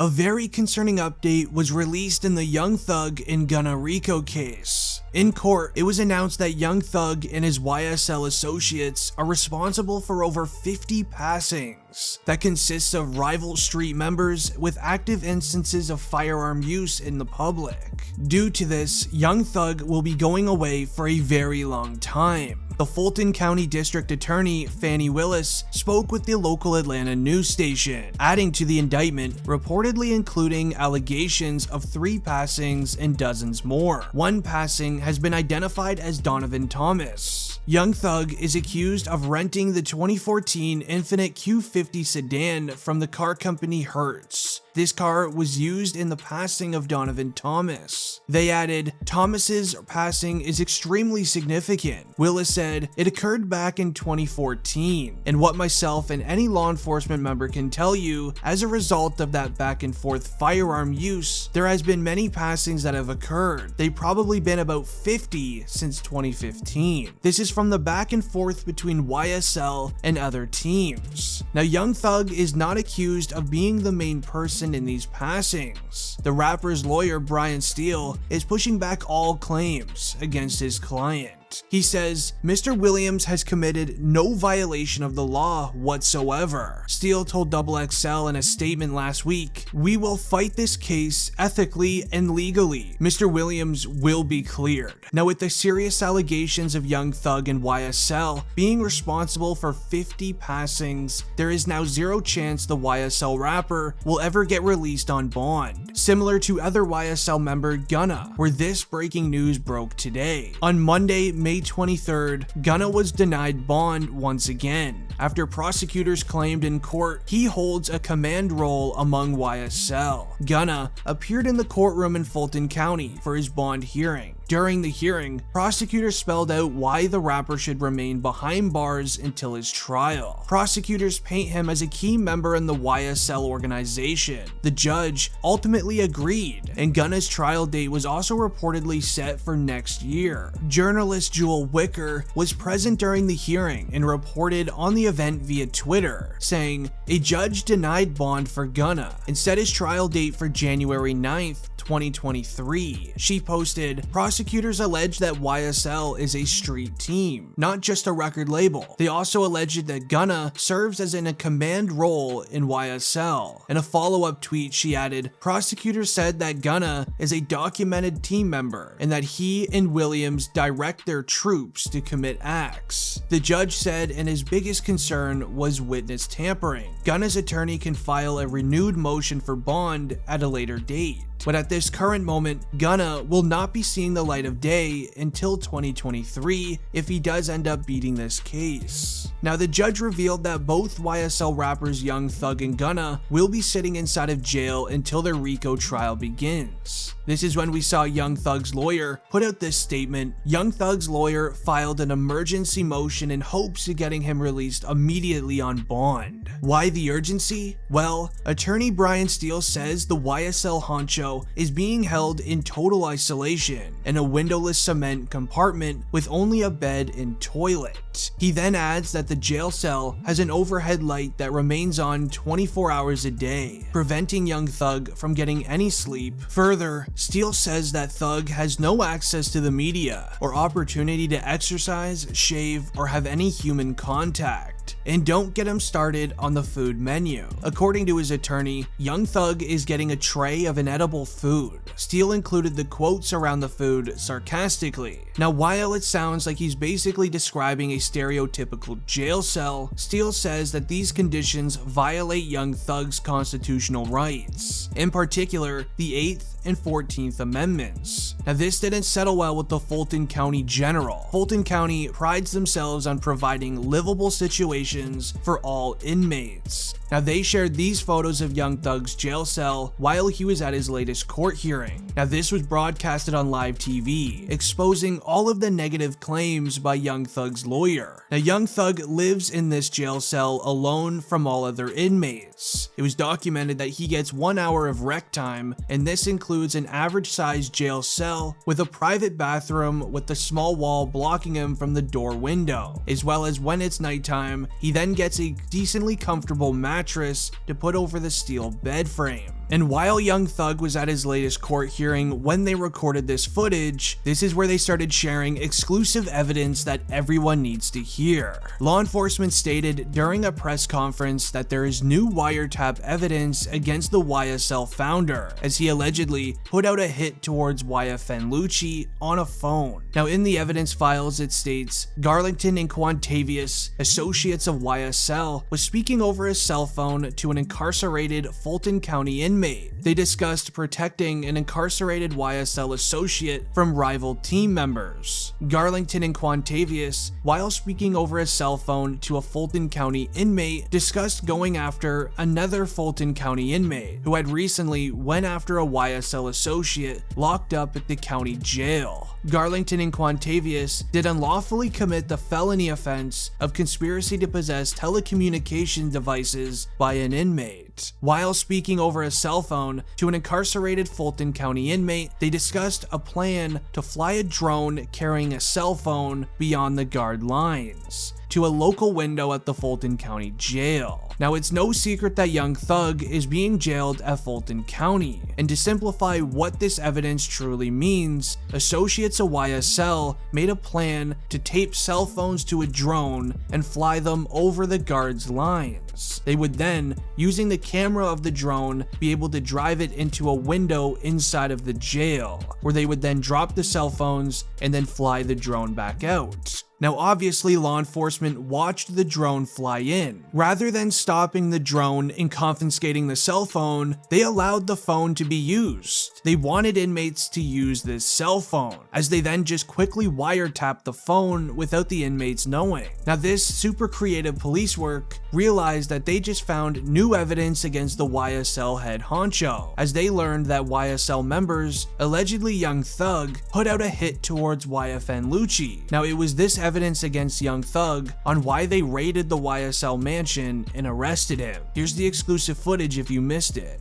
A very concerning update was released in the Young Thug and Gunna RICO case. In court, it was announced that Young Thug and his YSL associates are responsible for over 50 passings that consists of rival street members with active instances of firearm use in the public. Due to this, Young Thug will be going away for a very long time. The Fulton County District Attorney, Fannie Willis, spoke with the local Atlanta news station, adding to the indictment, reportedly including allegations of 3 passings and dozens more. One passing has been identified as Donovan Thomas. Young Thug is accused of renting the 2014 Infiniti Q50 sedan from the car company Hertz. This car was used in the passing of Donovan Thomas. They added, Thomas's passing is extremely significant. Willis said, it occurred back in 2014, and what myself and any law enforcement member can tell you, as a result of that back and forth firearm use, there has been many passings that have occurred. They've probably been about 50 since 2015. This is from the back and forth between YSL and other teams. Now, Young Thug is not accused of being the main person in these passings. The rapper's lawyer, Brian Steele, is pushing back all claims against his client. He says, Mr. Williams has committed no violation of the law whatsoever. Steele told XXL in a statement last week, we will fight this case ethically and legally. Mr. Williams will be cleared. Now, with the serious allegations of Young Thug and YSL being responsible for 50 passings, there is now zero chance the YSL rapper will ever get released on bond, similar to other YSL member Gunna, where this breaking news broke today. On Monday, May 23rd, Gunna was denied bond once again, after prosecutors claimed in court he holds a command role among YSL. Gunna appeared in the courtroom in Fulton County for his bond hearing. During the hearing, prosecutors spelled out why the rapper should remain behind bars until his trial. Prosecutors paint him as a key member in the YSL organization. The judge ultimately agreed, and Gunna's trial date was also reportedly set for next year. Journalist Jewel Wicker was present during the hearing and reported on the event via Twitter, saying, a judge denied bond for Gunna and set his trial date for January 9th, 2023. She posted, prosecutors allege that YSL is a street team, not just a record label. They also alleged that Gunna serves as in a command role in YSL. In a follow-up tweet, she added, prosecutors said that Gunna is a documented team member and that he and Williams direct their troops to commit acts. The judge said, and his biggest concern was witness tampering. Gunna's attorney can file a renewed motion for bond at a later date. But at this current moment, Gunna will not be seeing the light of day until 2023 if he does end up beating this case. Now, the judge revealed that both YSL rappers Young Thug and Gunna will be sitting inside of jail until their RICO trial begins. This is when we saw Young Thug's lawyer put out this statement. Young Thug's lawyer filed an emergency motion in hopes of getting him released immediately on bond. Why the urgency? Well, attorney Brian Steele says the YSL honcho is being held in total isolation in a windowless cement compartment with only a bed and toilet. He then adds that the jail cell has an overhead light that remains on 24 hours a day, preventing Young Thug from getting any sleep. Further, Steele says that Thug has no access to the media or opportunity to exercise, shave, or have any human contact. And don't get him started on the food menu. According to his attorney, Young Thug is getting a tray of inedible food. Steele included the quotes around the food sarcastically. Now, while it sounds like he's basically describing a stereotypical jail cell, Steele says that these conditions violate Young Thug's constitutional rights, in particular the 8th and 14th Amendments. Now, this didn't settle well with the Fulton County General. Fulton County prides themselves on providing livable situations for all inmates. Now, they shared these photos of Young Thug's jail cell while he was at his latest court hearing. Now, this was broadcasted on live TV, exposing all of the negative claims by Young Thug's lawyer. Now, Young Thug lives in this jail cell alone from all other inmates. It was documented that he gets 1 hour of rec time, and this includes an average-sized jail cell with a private bathroom with the small wall blocking him from the door window, as well as when it's nighttime, he then gets a decently comfortable mattress to put over the steel bed frame. And while Young Thug was at his latest court hearing when they recorded this footage, this is where they started sharing exclusive evidence that everyone needs to hear. Law enforcement stated during a press conference that there is new wiretap evidence against the YSL founder, as he allegedly put out a hit towards YFN Lucci on a phone. Now in the evidence files it states, Garlington and Quantavius, associates of YSL, was speaking over his cell phone to an incarcerated Fulton County inmate. They discussed protecting an incarcerated YSL associate from rival team members. Garlington and Quantavius, while speaking over his cell phone to a Fulton County inmate, discussed going after another Fulton County inmate who had recently went after a YSL associate locked up at the county jail. Garlington and Quantavius did unlawfully commit the felony offense of conspiracy to possess telecommunication devices by an inmate. While speaking over a cell phone to an incarcerated Fulton County inmate, they discussed a plan to fly a drone carrying a cell phone beyond the guard lines to a local window at the Fulton County jail. Now it's no secret that Young Thug is being jailed at Fulton County, and to simplify what this evidence truly means, associates of YSL made a plan to tape cell phones to a drone and fly them over the guards' lines. They would then, using the camera of the drone, be able to drive it into a window inside of the jail, where they would then drop the cell phones and then fly the drone back out. Now obviously law enforcement watched the drone fly in. Rather than stopping the drone and confiscating the cell phone, they allowed the phone to be used. They wanted inmates to use this cell phone, as they then just quickly wiretapped the phone without the inmates knowing. Now this super creative police work realized that they just found new evidence against the YSL head honcho, as they learned that YSL members, allegedly Young Thug, put out a hit towards YFN Lucci. Now it was this evidence against Young Thug on why they raided the YSL mansion and arrested him. Here's the exclusive footage if you missed it.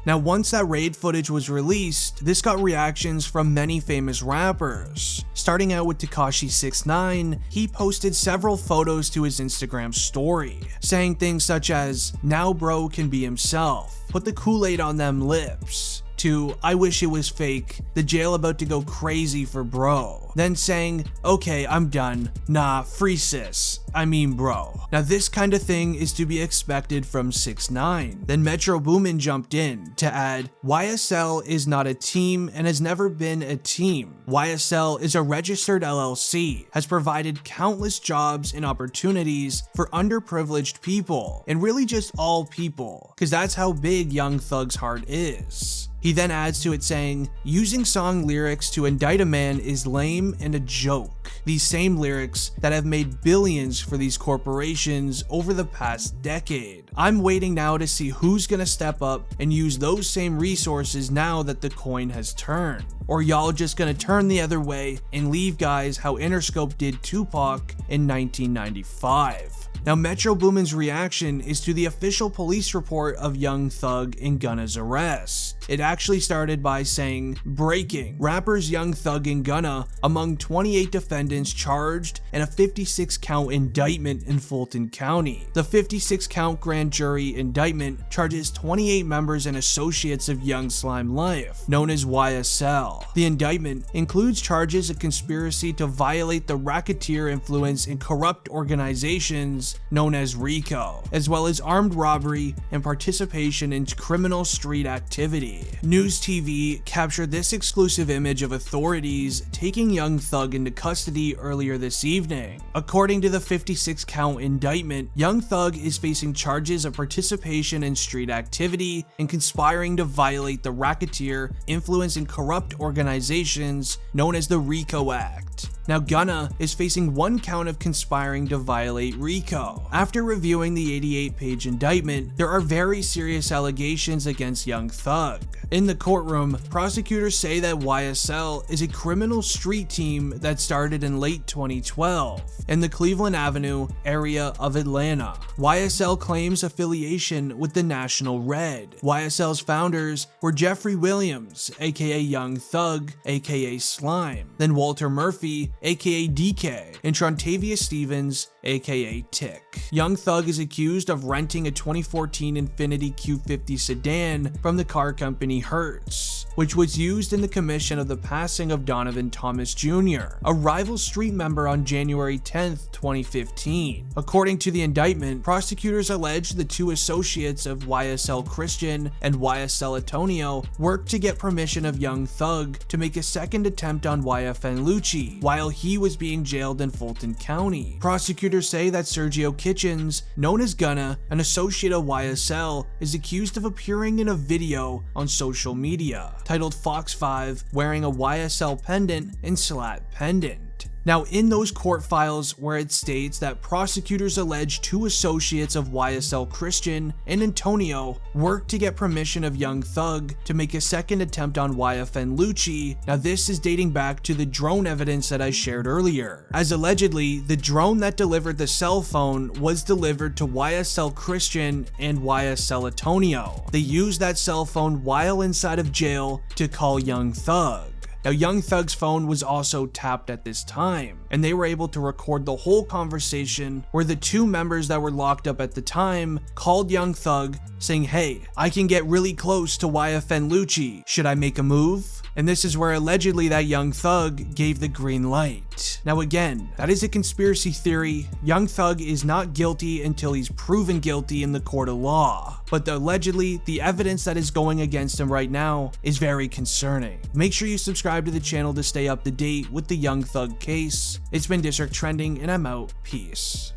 Now once that raid footage was released, this got reactions from many famous rappers. Starting out with Tekashi 6ix9ine, he posted several photos to his Instagram story, saying things such as, "Now bro can be himself, put the Kool-Aid on them lips," to "I wish it was fake, the jail about to go crazy for bro," then saying, "Okay, I'm done, nah, free sis, I mean bro." Now this kind of thing is to be expected from 6ix9ine. Then Metro Boomin jumped in to add, "YSL is not a team and has never been a team. YSL is a registered LLC, has provided countless jobs and opportunities for underprivileged people, and really just all people, because that's how big Young Thug's heart is." He then adds to it saying, "Using song lyrics to indict a man is lame and a joke. These same lyrics that have made billions for these corporations over the past decade. I'm waiting now to see who's gonna step up and use those same resources now that the coin has turned. Or y'all just gonna turn the other way and leave guys how Interscope did Tupac in 1995. Now Metro Boomin's reaction is to the official police report of Young Thug and Gunna's arrest. It actually started by saying, "Breaking, rappers Young Thug and Gunna among 28 defendants charged in a 56-count indictment in Fulton County. The 56-count grand jury indictment charges 28 members and associates of Young Slime Life, known as YSL. The indictment includes charges of conspiracy to violate the racketeer influence and corrupt organizations offense known as RICO, as well as armed robbery and participation in criminal street activity. News TV captured this exclusive image of authorities taking Young Thug into custody earlier this evening. According to the 56-count indictment, Young Thug is facing charges of participation in street activity and conspiring to violate the racketeer, influence, and corrupt organizations known as the RICO Act. Now, Gunna is facing 1 count of conspiring to violate RICO. After reviewing the 88-page indictment, there are very serious allegations against Young Thug. In the courtroom, prosecutors say that YSL is a criminal street team that started in late 2012 in the Cleveland Avenue area of Atlanta. YSL claims affiliation with the National Red. YSL's founders were Jeffrey Williams, aka Young Thug, aka Slime, then Walter Murphy, aka DK, and Trontavious Stevens, aka Tick. Young Thug is accused of renting a 2014 Infiniti Q50 sedan from the car company Hertz, which was used in the commission of the passing of Donovan Thomas Jr., a rival street member, on January 10, 2015. According to the indictment, prosecutors allege the 2 associates of YSL Christian and YSL Antonio worked to get permission of Young Thug to make a second attempt on YFN Lucci while he was being jailed in Fulton County. Prosecutors say that Sergio Kitchens, known as Gunna, an associate of YSL, is accused of appearing in a video on social media titled Fox 5 wearing a YSL pendant and slat pendant. Now, in those court files where it states that prosecutors allege 2 associates of YSL Christian and Antonio worked to get permission of Young Thug to make a second attempt on YFN Lucci, now this is dating back to the drone evidence that I shared earlier, as allegedly the drone that delivered the cell phone was delivered to YSL Christian and YSL Antonio. They used that cell phone while inside of jail to call Young Thug. Now, Young Thug's phone was also tapped at this time, and they were able to record the whole conversation where the 2 members that were locked up at the time called Young Thug saying, "Hey, I can get really close to YFN Lucci. Should I make a move?" And this is where allegedly that Young Thug gave the green light. Now again, that is a conspiracy theory. Young Thug is not guilty until he's proven guilty in the court of law. But allegedly, the evidence that is going against him right now is very concerning. Make sure you subscribe to the channel to stay up to date with the Young Thug case. It's been District Trending, and I'm out. Peace.